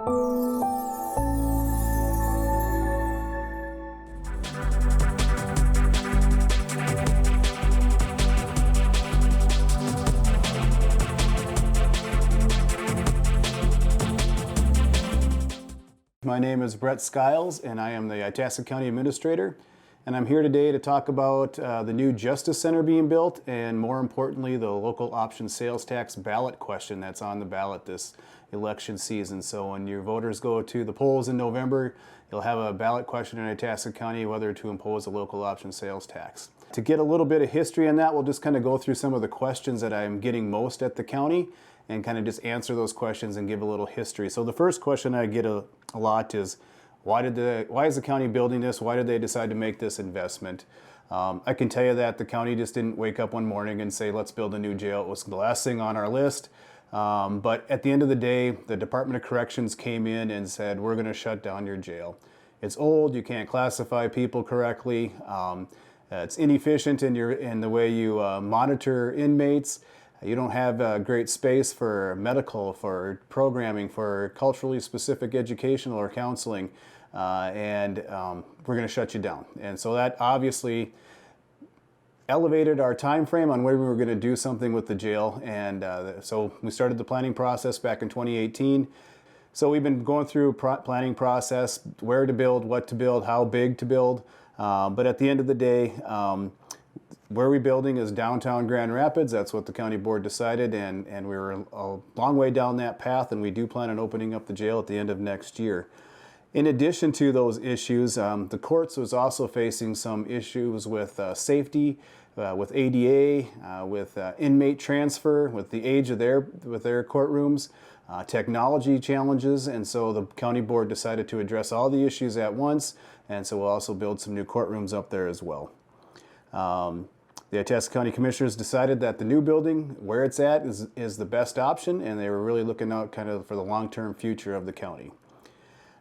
My name is Brett Skiles, and I am the Itasca County Administrator. And I'm here today to talk about the new Justice Center being built, and more importantly, the local option sales tax ballot question that's on the ballot this election season. So when your voters go to the polls in November, you'll have a ballot question in Itasca County whether to impose a local option sales tax. To get a little bit of history on that, we'll just kind of go through some of the questions that I'm getting most at the county and kind of just answer those questions and give a little history. So the first question I get a lot is, why is the county building this? Why did they decide to make this investment? I can tell you that the county just didn't wake up one morning and say, let's build a new jail. It was the last thing on our list. But at the end of the day, the Department of Corrections came in and said, we're going to shut down your jail. It's old, you can't classify people correctly. It's inefficient in the way you monitor inmates. You don't have great space for medical, for programming, for culturally specific educational or counseling, and we're going to shut you down. And so that obviously elevated our time frame on when we were going to do something with the jail, and so we started the planning process back in 2018. So we've been going through planning process, where to build, what to build, how big to build, but at the end of the day, where we're building is downtown Grand Rapids. That's what the county board decided, and we were a long way down that path, and we do plan on opening up the jail at the end of next year. In addition to those issues, the courts was also facing some issues with safety, with ADA, with inmate transfer, with the age of their courtrooms, technology challenges, and so the county board decided to address all the issues at once, and so we'll also build some new courtrooms up there as well. The Itasca County Commissioners decided that the new building, where it's at, is the best option, and they were really looking out kind of for the long-term future of the county.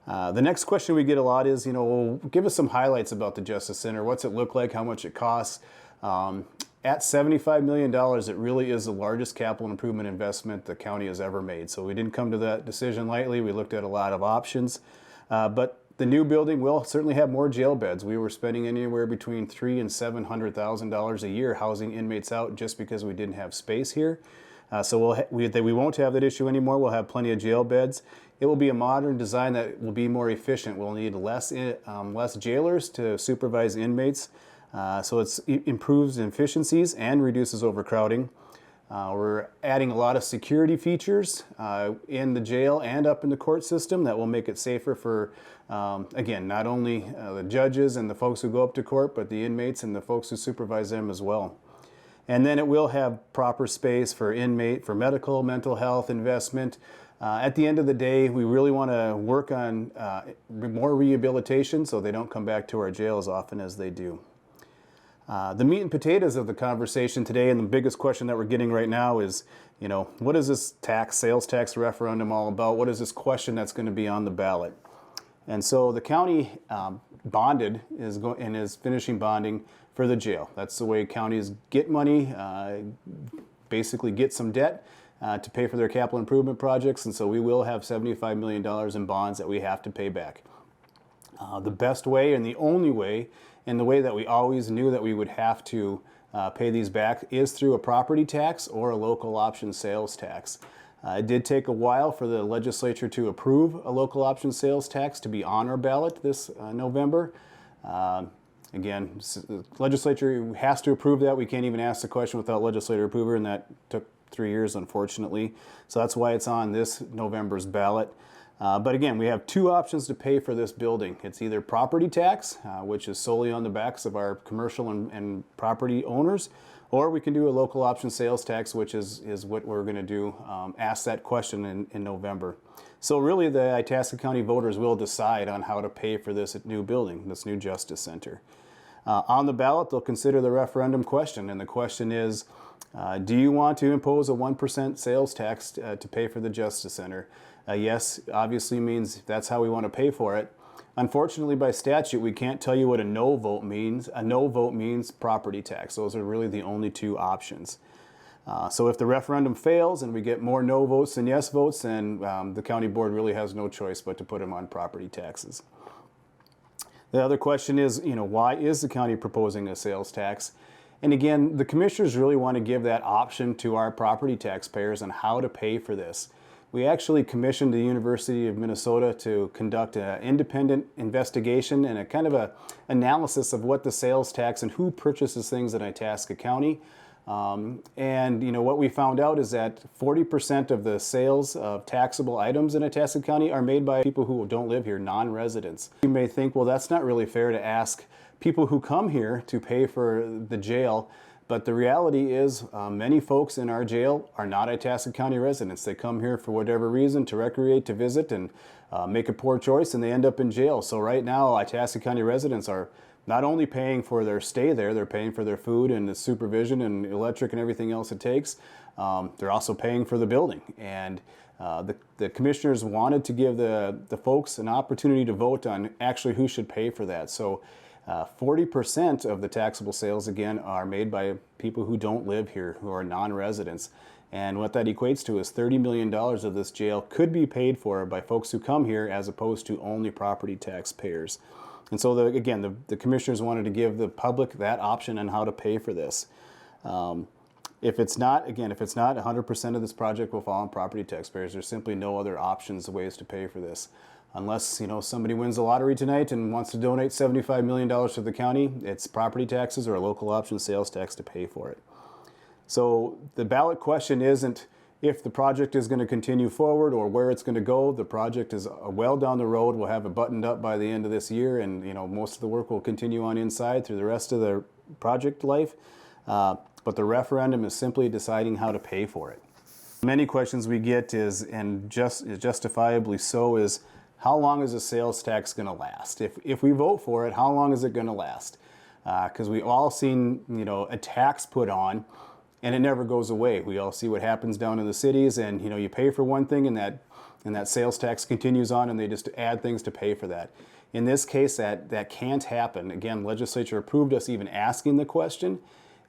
The next question we get a lot is, well, give us some highlights about the Justice Center. What's it look like? How much it costs? At $75 million, it really is the largest capital improvement investment the county has ever made. So we didn't come to that decision lightly. We looked at a lot of options, but the new building will certainly have more jail beds. We were spending anywhere between $300,000 and $700,000 a year housing inmates out just because we didn't have space here. So we won't have that issue anymore. We'll have plenty of jail beds. It will be a modern design that will be more efficient. We'll need less jailers to supervise inmates. So it improves efficiencies and reduces overcrowding. We're adding a lot of security features in the jail and up in the court system that will make it safer for, again, not only the judges and the folks who go up to court, but the inmates and the folks who supervise them as well. And then it will have proper space for medical, mental health, investment. At the end of the day, we really want to work on more rehabilitation so they don't come back to our jail as often as they do. The meat and potatoes of the conversation today, and the biggest question that we're getting right now is, what is this sales tax referendum all about? What is this question that's going to be on the ballot? And so the county bonded and is finishing bonding for the jail. That's the way counties get money, basically get some debt to pay for their capital improvement projects, and so we will have $75 million in bonds that we have to pay back. The best way and the only way, and the way that we always knew that we would have to pay these back, is through a property tax or a local option sales tax. It did take a while for the legislature to approve a local option sales tax to be on our ballot this November. Again, the legislature has to approve that. We can't even ask the question without legislative approval, and that took 3 years, unfortunately. So that's why it's on this November's ballot. But again, we have two options to pay for this building. It's either property tax, which is solely on the backs of our commercial and property owners, or we can do a local option sales tax, which is what we're going to do, ask that question in November. So really the Itasca County voters will decide on how to pay for this new building, this new Justice Center. On the ballot, they'll consider the referendum question, and the question is, do you want to impose a 1% sales tax to pay for the Justice Center? Yes, obviously means that's how we want to pay for it. Unfortunately, by statute, we can't tell you what a no vote means. A no vote means property tax. Those are really the only two options. So if the referendum fails and we get more no votes than yes votes, then the county board really has no choice but to put them on property taxes. The other question is, why is the county proposing a sales tax? And again, the commissioners really want to give that option to our property taxpayers on how to pay for this. We actually commissioned the University of Minnesota to conduct an independent investigation and a kind of a analysis of what the sales tax and who purchases things in Itasca County. And what we found out is that 40% of the sales of taxable items in Itasca County are made by people who don't live here, non-residents. You may think, well, that's not really fair to ask people who come here to pay for the jail. But the reality is many folks in our jail are not Itasca County residents. They come here for whatever reason, to recreate, to visit, and make a poor choice, and they end up in jail. So right now, Itasca County residents are not only paying for their stay there, they're paying for their food and the supervision and electric and everything else it takes. They're also paying for the building. And the commissioners wanted to give the folks an opportunity to vote on actually who should pay for that. So 40% of the taxable sales, again, are made by people who don't live here, who are non-residents. And what that equates to is $30 million of this jail could be paid for by folks who come here as opposed to only property taxpayers. And so, the commissioners wanted to give the public that option on how to pay for this. If it's not 100% of this project will fall on property taxpayers. There's simply no other options, ways to pay for this. Unless, somebody wins the lottery tonight and wants to donate $75 million to the county, it's property taxes or a local option sales tax to pay for it. So the ballot question isn't if the project is going to continue forward or where it's going to go. The project is well down the road. We'll have it buttoned up by the end of this year, and most of the work will continue on inside through the rest of the project life. But the referendum is simply deciding how to pay for it. Many questions we get justifiably so, is how long is the sales tax going to last? If we vote for it, how long is it going to last? Because we've all seen a tax put on, and it never goes away. We all see what happens down in the cities, and you pay for one thing, and that sales tax continues on, and they just add things to pay for that. In this case, that can't happen. Again, legislature approved us even asking the question,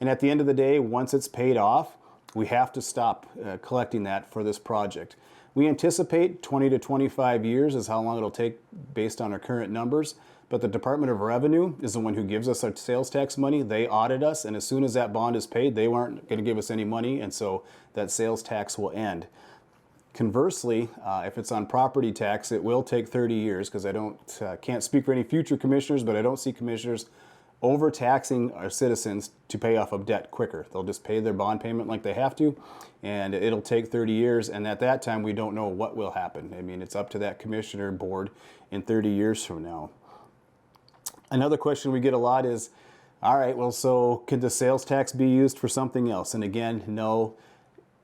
and at the end of the day, once it's paid off, we have to stop collecting that for this project. We anticipate 20 to 25 years is how long it'll take based on our current numbers. But the Department of Revenue is the one who gives us our sales tax money. They audit us, and as soon as that bond is paid, they weren't going to give us any money, and so that sales tax will end. Conversely, if it's on property tax, it will take 30 years, because I can't speak for any future commissioners, but I don't see commissioners overtaxing our citizens to pay off of debt quicker. They'll just pay their bond payment like they have to, and it'll take 30 years, and at that time, we don't know what will happen. I mean, it's up to that commissioner board in 30 years from now. Another question we get a lot is, all right, well, so could the sales tax be used for something else? And again, no.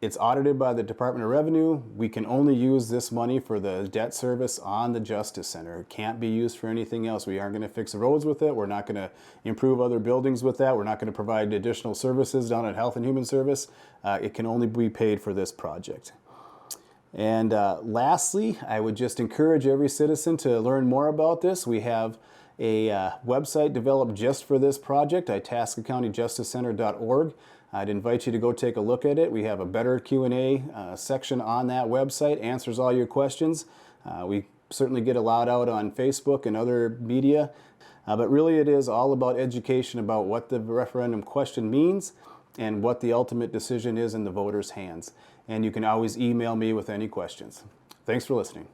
It's audited by the Department of Revenue. We can only use this money for the debt service on the Justice Center. It can't be used for anything else. We aren't going to fix the roads with it. We're not going to improve other buildings with that. We're not going to provide additional services down at Health and Human Service. It can only be paid for this project. And lastly, I would just encourage every citizen to learn more about this. We have a website developed just for this project, itascacountyjusticecenter.org. I'd invite you to go take a look at it. We have a better Q&A section on that website, answers all your questions. We certainly get a lot out on Facebook and other media, but really it is all about education about what the referendum question means and what the ultimate decision is in the voters' hands. And you can always email me with any questions. Thanks for listening.